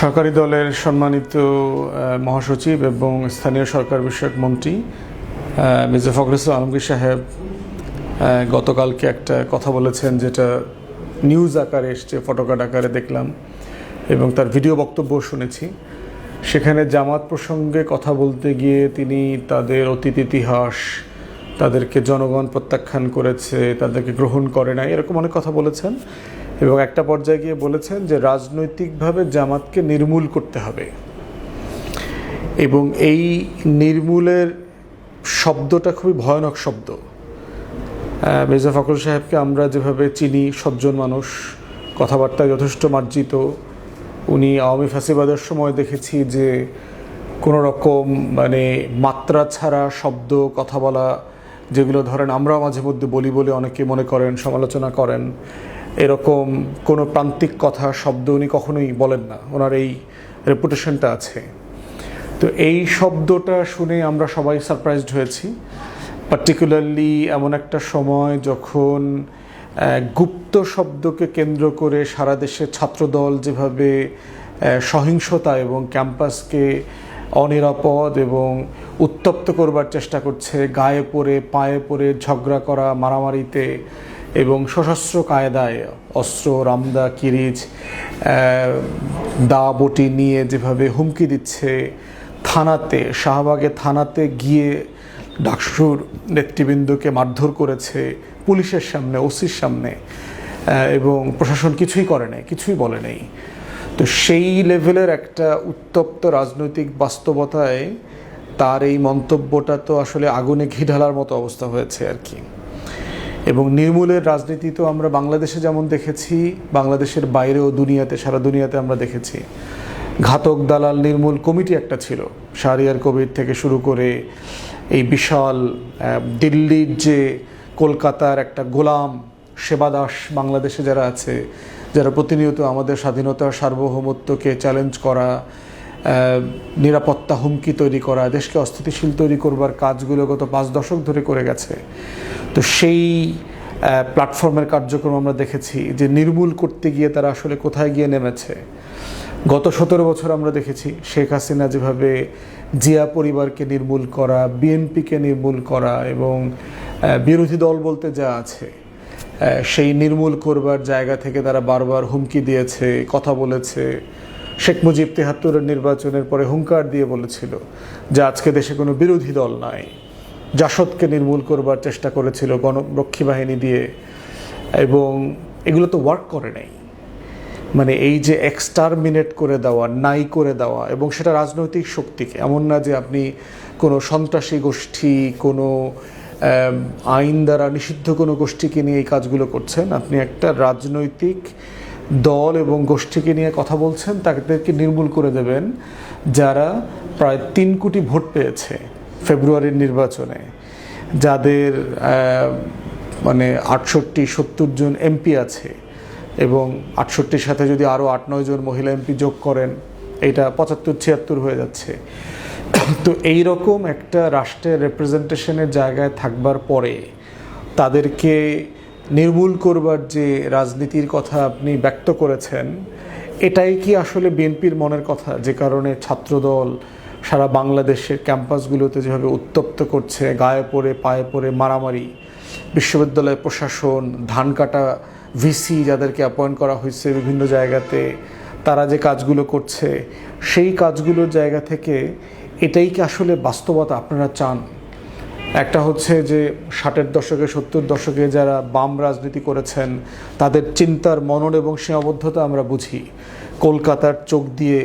সরকারি দলের সম্মানিত মহাসচিব এবং স্থানীয় সরকার বিষয়ক মন্ত্রী মির্জা ফখরুল ইসলাম আলমগীর সাহেব গতকালকে একটা কথা বলেছেন, যেটা নিউজ আকারে এসছে, ফটোকার্ড আকারে দেখলাম এবং তার ভিডিও বক্তব্য শুনেছি। সেখানে জামাত প্রসঙ্গে কথা বলতে গিয়ে তিনি তাদের অতীত ইতিহাস, তাদেরকে জনগণ প্রত্যাখ্যান করেছে, তাদেরকে গ্রহণ করে না, এরকম অনেক কথা বলেছেন এবং একটা পর্যায়ে গিয়ে বলেছেন যে রাজনৈতিকভাবে জামাতকে নির্মূল করতে হবে। এবং এই নির্মূলের শব্দটা খুবই ভয়ানক শব্দ। মির্জা ফখরুল সাহেবকে আমরা যেভাবে চিনি, সজ্জন মানুষ, কথাবার্তায় যথেষ্ট মার্জিত। উনি আওয়ামী ফ্যাসিবাদের সময় দেখেছি যে কোনো রকম মাত্রা ছাড়া শব্দ, কথা বলা, যেগুলো ধরেন আমরাও মাঝে মধ্যে বলি বলে অনেকে মনে করেন, সমালোচনা করেন, এরকম কোনো প্রান্তিক কথা, শব্দ উনি কখনোই বলেন না। ওনার এই রেপুটেশনটা আছে। তো এই শব্দটা শুনে আমরা সবাই সারপ্রাইজড হয়েছি, পার্টিকুলারলি এমন একটা সময় যখন গুপ্ত শব্দকে কেন্দ্র করে সারা দেশে ছাত্রদল যেভাবে সহিংসতা এবং ক্যাম্পাসকে অনিরাপদ এবং উত্তপ্ত করবার চেষ্টা করছে, গায়ে পড়ে পায়ে পড়ে ঝগড়া করা, মারামারিতে এবং সশস্ত্র কায়দায় অস্ত্র, রামদা, কিরিচ, দা বটি নিয়ে যেভাবে হুমকি দিচ্ছে, থানাতে, শাহবাগে থানাতে গিয়ে ডাকসুর নেতৃবৃন্দকে মারধর করেছে পুলিশের সামনে, ওসির সামনে, এবং প্রশাসন কিছুই করে নাই, কিছুই বলে নেই। তো সেই লেভেলের একটা উত্তপ্ত রাজনৈতিক বাস্তবতায় তার এই মন্তব্যটা তো আসলে আগুনে ঘি ঢালার মতো অবস্থা হয়েছে আর কি। এবং নির্মূলের রাজনীতি তো আমরা বাংলাদেশে যেমন দেখেছি, বাংলাদেশের বাইরেও দুনিয়াতে, সারা দুনিয়াতে আমরা দেখেছি। ঘাতক দালাল নির্মূল কমিটি একটা ছিল, শাহরিয়ার কবির থেকে শুরু করে এই বিশাল দিল্লির যে কলকাতার একটা গোলাম সেবাদাস বাংলাদেশে যারা আছে, যারা প্রতিনিয়ত আমাদের স্বাধীনতা, সার্বভৌমত্বকে চ্যালেঞ্জ করা, নিরাপত্তা হুমকি তৈরি করা, দেশকে অস্থিতিশীল তৈরি করবার কাজগুলো গত 5 দশক ধরে করে গেছে। তো সেই প্ল্যাটফর্মের কার্যক্রম আমরা দেখেছি যে নির্মূল করতে গিয়ে তারা আসলে কোথায় গিয়ে নেমেছে। গত 17 বছর আমরা দেখেছি শেখ হাসিনা যেভাবে জিয়া পরিবারকে নির্মূল করা, বিএনপিকে নির্মূল করা এবং বিরোধী দল বলতে যা আছে সেই নির্মূল করবার জায়গা থেকে তারা বারবার হুমকি দিয়েছে, কথা বলেছে। শেখ মুজিব 73-এর নির্বাচনের পরে হুঙ্কার দিয়ে বলেছিল যে আজকে দেশে কোনো বিরোধী দল নাই। জাসদকে নির্মূল করবার চেষ্টা করেছিল গণরক্ষী বাহিনী দিয়ে, এবং এগুলো তো ওয়ার্ক করে নাই। এই যে এক্সটারমিনেট করে দেওয়া, নাই করে দেওয়া, এবং সেটা রাজনৈতিক শক্তিকে, এমন না যে আপনি কোনো সন্ত্রাসী গোষ্ঠী, কোনো আইন দ্বারা নিষিদ্ধ কোনো গোষ্ঠীকে নিয়ে এই কাজগুলো করছেন। আপনি একটা রাজনৈতিক দল এবং গোষ্ঠীকে নিয়ে কথা বলছেন, তাদেরকে নির্মূল করে দেবেন যারা প্রায় 3 কোটি ভোট পেয়েছে ফেব্রুয়ারির নির্বাচনে, যাদের 68-70 জন এমপি আছে, এবং 68-র সাথে যদি আরও 8-9 জন মহিলা এমপি যোগ করেন, এটা 75-76 হয়ে যাচ্ছে। তো এই রকম একটা রাষ্ট্রের রিপ্রেজেন্টেশনের জায়গায় থাকবার পরে তাদেরকে নির্মূল করবার যে রাজনীতির কথা আপনি ব্যক্ত করেছেন, এটাই কি আসলে বিএনপির মনের কথা? যে কারণে ছাত্রদল সারা বাংলাদেশের ক্যাম্পাসগুলোতে যেভাবে উত্তপ্ত করছে, গায়ে পড়ে পায়ে পড়ে মারামারি, বিশ্ববিদ্যালয় প্রশাসন, ধান কাটা ভিসি যাদেরকে অ্যাপয়েন্ট করা হয়েছে বিভিন্ন জায়গাতে, তারা যে কাজগুলো করছে, সেই কাজগুলোর জায়গা থেকে এটাই কি আসলে বাস্তবতা আপনারা চান? একটা হচ্ছে যে 60-এর দশকে, 70-এর দশকে যারা বাম রাজনীতি করেছেন, তাদের চিন্তার মনন এবং সীমাবদ্ধতা আমরা বুঝি। কলকাতার চোখ দিয়ে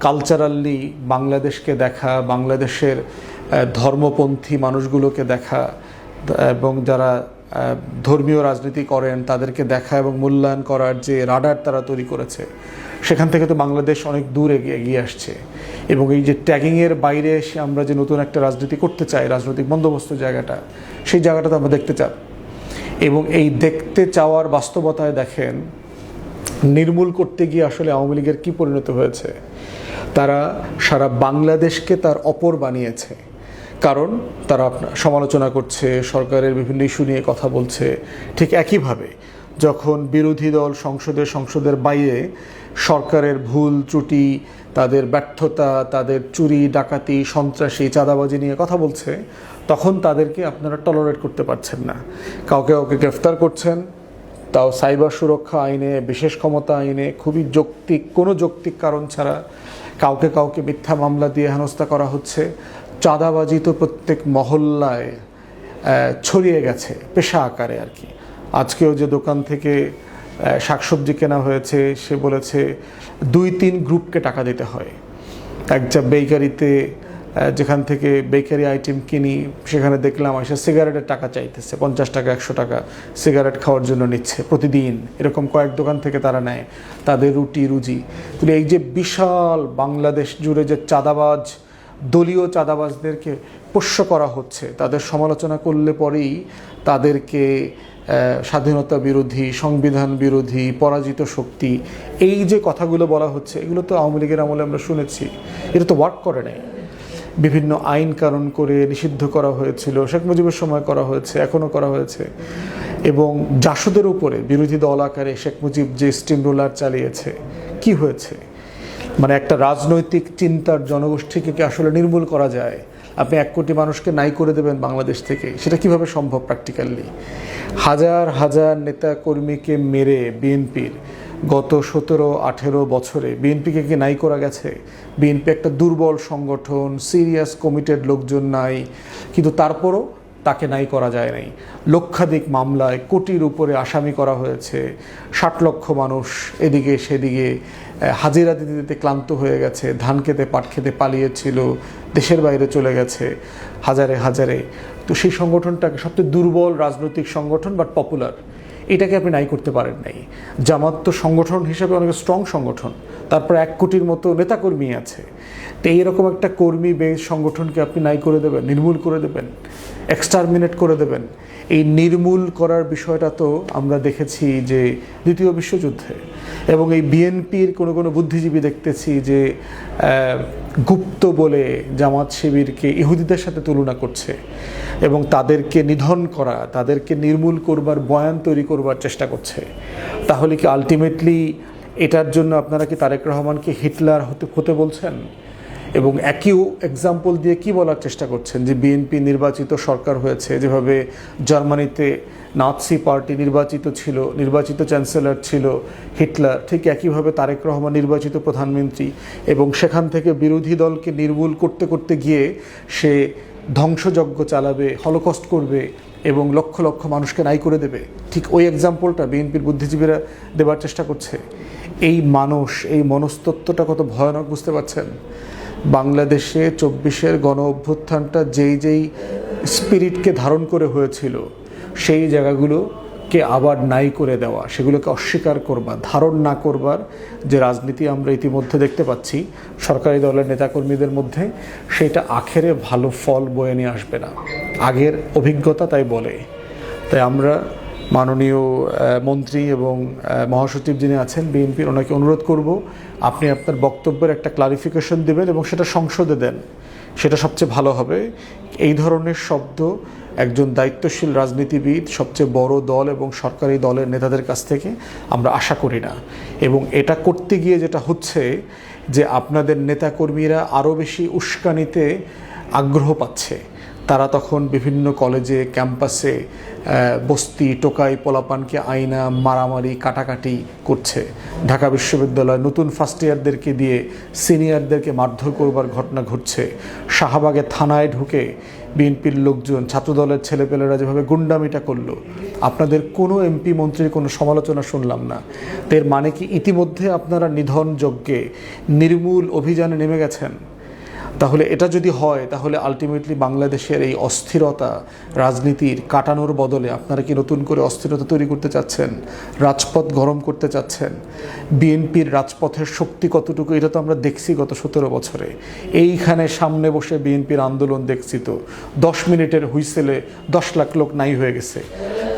কালচারালি বাংলাদেশকে দেখা, বাংলাদেশের ধর্মপন্থী মানুষগুলোকে দেখা, এবং যারা ধর্মীয় রাজনীতি করেন তাদেরকে দেখা এবং মূল্যায়ন করার যে রাডার তারা তৈরি করেছে, সেখান থেকে তো বাংলাদেশ অনেক দূর এগিয়ে আসছে। এবং এই যে ট্যাগিংয়ের বাইরে এসে আমরা যে নতুন একটা রাজনীতি করতে চাই, রাজনৈতিক বন্দোবস্ত জায়গাটা, সেই জায়গাটা তো আমরা দেখতে চাই। এবং এই দেখতে চাওয়ার বাস্তবতায় দেখেন, নির্মূল করতে গিয়ে আসলে আওয়ামী লীগের কী পরিণত হয়েছে। তারা সারা বাংলাদেশকে তার অপর বানিয়েছে। কারণ তারা সমালোচনা করছে, সরকারের বিভিন্ন ইস্যু নিয়ে কথা বলছে। ঠিক একইভাবে যখন বিরোধী দল সংসদের বাইরে সরকারের ভুল ত্রুটি, তাদের ব্যর্থতা, তাদের চুরি ডাকাতি সন্ত্রাসী চাঁদাবাজি নিয়ে কথা বলছে, তখন তাদেরকে আপনারা টলারেট করতে পারছেন না। কাউকে কাউকে গ্রেফতার করছেন, তাও সাইবার সুরক্ষা আইনে, বিশেষ ক্ষমতা আইনে, খুবই কোনো যৌক্তিক কারণ ছাড়া কাউকে কাউকে মিথ্যা মামলা দিয়ে হেনস্থা করা হচ্ছে। চাঁদাবাজি তো প্রত্যেক মহল্লায় ছড়িয়ে গেছে পেশা আকারে আর কি। আজকেও যে দোকান থেকে শাকসবজি কেনা হয়েছে, সে বলেছে 2-3 গ্রুপকে টাকা দিতে হয়। একটা বেকারিতে যেখান থেকে বেকারি আইটেম কিনি, সেখানে দেখলাম এসে সিগারেটের টাকা চাইতেছে, 50 টাকা 100 টাকা সিগারেট খাওয়ার জন্য নিচ্ছে প্রতিদিন। এরকম কয়েক দোকান থেকে তারা নেয় তাদের রুজি। তো এই যে বিশাল বাংলাদেশ জুড়ে যে চাঁদাবাজ, দলীয় চাঁদাবাজদেরকে পোষ্য করা হচ্ছে, তাদের সমালোচনা করলে পরেই তাদেরকে স্বাধীনতা বিরোধী, সংবিধান বিরোধী, পরাজিত শক্তি, এই যে কথাগুলো বলা হচ্ছে, এগুলো তো আওয়ামী লীগের আমলে আমরা শুনেছি। এটা তো ওয়ার্ক করে নাই। বিভিন্ন আইন কানুন করে নিষিদ্ধ করা হয়েছিল, শেখ মুজিবের সময় করা হয়েছে, এখনও করা হয়েছে। এবং জাসদের উপরে বিরোধী দল আকারে শেখ মুজিব যে স্টিম রোলার চালিয়েছে, কি হয়েছে? মানে একটা রাজনৈতিক চিন্তার জনগোষ্ঠীকে কি আসলে নির্মূল করা যায়? আপনি 1 কোটি মানুষকে নাই করে দেবেন বাংলাদেশ থেকে, সেটা কিভাবে সম্ভব প্র্যাকটিক্যালি? হাজার হাজার নেতা কর্মীকে মেরে বিএনপির গত 17-18 বছরে বিএনপিকে কি নাই করা গেছে? বিএনপি একটা দুর্বল সংগঠন, সিরিয়াস কমিটেড লোকজন নাই, কিন্তু তারপরও তাকে নাই করা যায় নাই। লক্ষাধিক মামলায় কোটির উপরে আসামি করা হয়েছে। 60 লক্ষ মানুষ এদিকে সেদিকে হাজিরা দিতে দিতে ক্লান্ত হয়ে গেছে, ধান খেতে পাট খেতে পালিয়েছিল, দেশের বাইরে চলে গেছে হাজারে হাজারে। তো সেই সংগঠনটাকে সবচেয়ে দুর্বল রাজনৈতিক সংগঠন, বাট পপুলার, এটাকে আপনি নাই করতে পারেন নাই। জামাত তো সংগঠন হিসেবে অনেক স্ট্রং সংগঠন, তারপর 1 কোটির মতো নেতাকর্মী আছে। তো এইরকম একটা কর্মী বেস সংগঠনকে আপনি নাই করে দেবেন, নির্মূল করে দেবেন, এক্সটারমিনেট করে দেবেন। এই নির্মূল করার বিষয়টা তো আমরা দেখেছি যে 2য় বিশ্বযুদ্ধে, এবং এই বিএনপির কোনো বুদ্ধিজীবী দেখতেছি যে গুপ্ত বলে জামাত শিবিরকে ইহুদিদের সাথে তুলনা করছে এবং তাদেরকে নিধন করা, তাদেরকে নির্মূল করবার বয়ান তৈরি করবার চেষ্টা করছে। তাহলে কি আলটিমেটলি এটার জন্য আপনারা কি তারেক রহমানকে হিটলার হতে বলছেন? এবং একই এক্সাম্পল দিয়ে কি বলার চেষ্টা করছেন যে বিএনপি নির্বাচিত সরকার হয়েছে, যেভাবে জার্মানিতে নাৎসি পার্টি নির্বাচিত ছিল, নির্বাচিত চ্যান্সেলর ছিল হিটলার, ঠিক একইভাবে তারেক রহমান নির্বাচিত প্রধানমন্ত্রী, এবং সেখান থেকে বিরোধী দলকে নির্মূল করতে করতে গিয়ে সে ধ্বংসযজ্ঞ চালাবে, হলোকস্ট করবে এবং লক্ষ লক্ষ মানুষকে নাই করে দেবে। ঠিক ওই এক্সাম্পলটা বিএনপির বুদ্ধিজীবীরা দেবার চেষ্টা করছে। এই মানুষ, এই মনস্তত্ত্বটা কত ভয়ানক বুঝতে পারছেন? বাংলাদেশে 24-এর গণ অভ্যুত্থানটা যেই স্পিরিটকে ধারণ করে হয়েছিল, সেই জায়গাগুলোকে আবার নাই করে দেওয়া, সেগুলোকে অস্বীকার করবার, ধারণ না করবার যে রাজনীতি আমরা ইতিমধ্যে দেখতে পাচ্ছি সরকারি দলের নেতাকর্মীদের মধ্যে, সেটা আখেরে ভালো ফল বয়ে নিয়ে আসবে না। আগের অভিজ্ঞতা তাই বলে। তাই আমরা মাননীয় মন্ত্রী এবং মহাসচিব যিনি আছেন বিএনপির, ওনাকে অনুরোধ করব আপনি আপনার বক্তব্যের একটা ক্লারিফিকেশন দেবেন এবং সেটা সংসদে দেন, সেটা সবচেয়ে ভালো হবে। এই ধরনের শব্দ একজন দায়িত্বশীল রাজনীতিবিদ, সবচেয়ে বড় দল এবং সরকারি দলের নেতাদের কাছ থেকে আমরা আশা করি না। এবং এটা করতে গিয়ে যেটা হচ্ছে যে আপনাদের নেতাকর্মীরা আরও বেশি উস্কানিতে আগ্রহ পাচ্ছে। তারা তখন বিভিন্ন কলেজে, ক্যাম্পাসে বস্তি টোকাই পোলাপানকে আইনা মারামারি কাটাকাটি করছে। ঢাকা বিশ্ববিদ্যালয় নতুন ফার্স্ট ইয়ারদেরকে দিয়ে সিনিয়রদেরকে মারধর করবার ঘটনা ঘটছে। শাহবাগে থানায় ঢুকে বিএনপির লোকজন, ছাত্রদলের ছেলেপেলেরা যেভাবে গুন্ডামিটা করলো, আপনাদের কোনো এমপি মন্ত্রীর কোনো সমালোচনা শুনলাম না। এর মানে কি ইতিমধ্যে আপনারা নিধন যজ্ঞে, নির্মূল অভিযানে নেমে গেছেন? তাহলে এটা যদি হয়, তাহলে আলটিমেটলি বাংলাদেশের এই অস্থিরতা রাজনীতির কাটানোর বদলে আপনারা কি নতুন করে অস্থিরতা তৈরি করতে চাচ্ছেন? রাজপথ গরম করতে চাচ্ছেন? বিএনপির রাজপথের শক্তি কতটুকু, এটা তো আমরা দেখছি গত 17 বছরে। এইখানে সামনে বসে বিএনপির আন্দোলন দেখছি তো 10 মিনিটের হুইসেলে 10 লাখ লোক নাই হয়ে গেছে।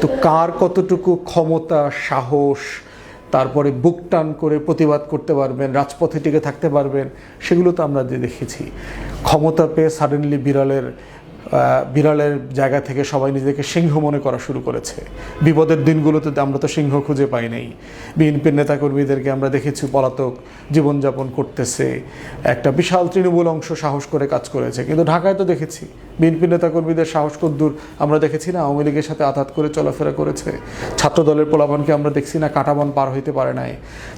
তো কার কতটুকু ক্ষমতা, সাহস, তারপরে বুক টান করে প্রতিবাদ করতে পারবেন, রাজপথে টিকে থাকতে পারবেন, সেগুলো তো আমরা দেখেছি। ক্ষমতা পেয়ে সাডেনলি বিড়ালের বিড়ালের জায়গা থেকে সবাই নিজেকে সিংহ মনে করা শুরু করেছে। বিপদের দিনগুলোতে আমরা তো সিংহ খুঁজে পাই নাই। বিএনপির নেতাকর্মীদেরকে আমরা দেখেছি পলাতক জীবনযাপন করতেছে, একটা বিশাল তৃণমূল অংশ সাহস করে কাজ করেছে। কিন্তু ঢাকায় তো দেখেছি বিএনপির নেতাকর্মীদের সাহস কদ্দূর আমরা দেখেছি না আওয়ামী লীগের সাথে আঘাত করে চলাফেরা করেছে। ছাত্রদলের পোলাপানকে আমরা দেখছি না কাঁটাবন পার হইতে পারে নাই।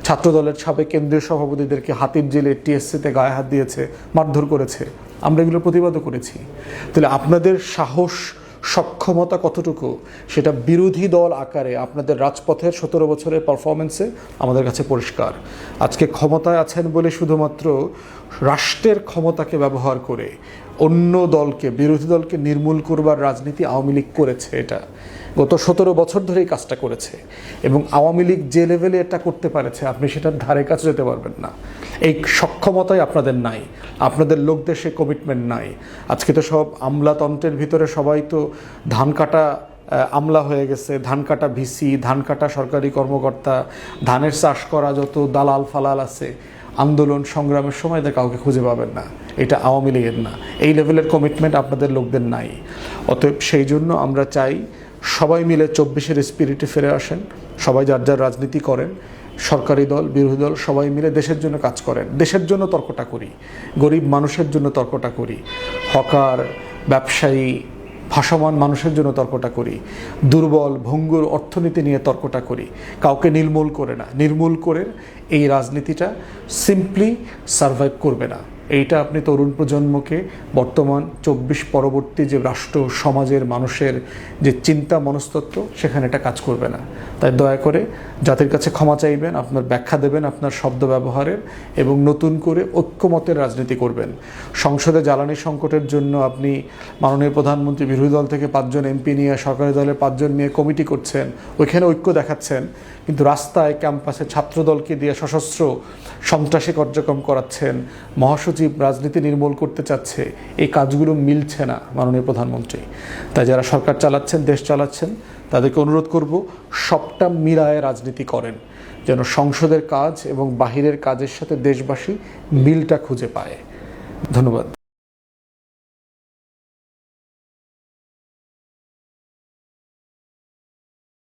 ছাত্রদলের সাবেক কেন্দ্রীয় সভাপতিদেরকে হাতির জেলে টিএসসিতে গায়ে হাত দিয়েছে, মারধর করেছে। আমরা এগুলোর প্রতিবাদও করেছি। তাহলে আপনাদের সাহস সক্ষমতা কতটুকু সেটা বিরোধী দল আকারে আপনাদের রাজপথের 17 বছরের পারফরমেন্সে আমাদের কাছে পরিষ্কার। আজকে ক্ষমতায় আছেন বলে শুধুমাত্র রাষ্ট্রের ক্ষমতাকে ব্যবহার করে অন্য দলকে, বিরোধী দলকে নির্মূল করবার রাজনীতি আওয়ামী লীগ করেছে। এটা গত 17 বছর ধরে এই কাজটা করেছে এবং আওয়ামী লীগ যে লেভেলে এটা করতে পারেছে আপনি সেটার ধারে কাছে যেতে পারবেন না। এই সক্ষমতাই আপনাদের নাই, আপনাদের লোকদের সে কমিটমেন্ট নাই। আজকে তো সব আমলাতন্ত্রের ভিতরে সবাই তো ধান কাটা আমলা হয়ে গেছে, ধান কাটা ভিসি, ধান কাটা সরকারি কর্মকর্তা, ধানের চাষ করা যত দালাল ফালাল আছে, আন্দোলন সংগ্রামের সময় এদের কাউকে খুঁজে পাবেন না। এটা আওয়ামী লীগের না, এই লেভেলের কমিটমেন্ট আপনাদের লোকদের নাই। অতএব সেই জন্য আমরা চাই সবাই মিলে 24-এর স্পিরিটে ফিরে আসেন, সবাই যার যার রাজনীতি করেন, সরকারি দল বিরোধী দল সবাই মিলে দেশের জন্য কাজ করেন। দেশের জন্য তর্কটা করি, গরিব মানুষের জন্য তর্কটা করি, হকার ব্যবসায়ী ভাসমান মানুষের জন্য তর্কটা করি, দুর্বল ভঙ্গুর অর্থনীতি নিয়ে তর্কটা করি। কাউকে নির্মূল করে না, নির্মূল করে এই রাজনীতিটা সিম্পলি সারভাইভ করবে না। এইটা আপনি তরুণ প্রজন্মকে বর্তমান 24 পরবর্তী যে রাষ্ট্র সমাজের মানুষের যে চিন্তা মনস্তত্ত্ব সেখানে এটা কাজ করবে না। তাই দয়া করে জাতির কাছে ক্ষমা চাইবেন, আপনার ব্যাখ্যা দেবেন আপনার শব্দ ব্যবহারের, এবং নতুন করে ঐক্যমতের রাজনীতি করবেন। সংসদে জ্বালানি সংকটের জন্য আপনি মাননীয় প্রধানমন্ত্রী বিরোধী দল থেকে 5 জন এমপি নিয়ে, সরকারি দলের 5 জন নিয়ে কমিটি করছেন, ওইখানে ঐক্য দেখাচ্ছেন, কিন্তু রাস্তায় ক্যাম্পাসে ছাত্রদলকে দিয়ে সশস্ত্র সন্ত্রাসী কার্যক্রম করাচ্ছেন, মহাসচিব রাজনীতি নির্মূল করতে চাচ্ছে। এই কাজগুলো মিলছে না মাননীয় প্রধানমন্ত্রী। তাই যারা সরকার চালাচ্ছেন, দেশ চালাচ্ছেন, তাদেরকে অনুরোধ করব সবটা মিলায়ে রাজনীতি করেন, যেন সংসদের কাজ এবং বাহিরের কাজের সাথে দেশবাসী মিলটা খুঁজে পায়। ধন্যবাদ।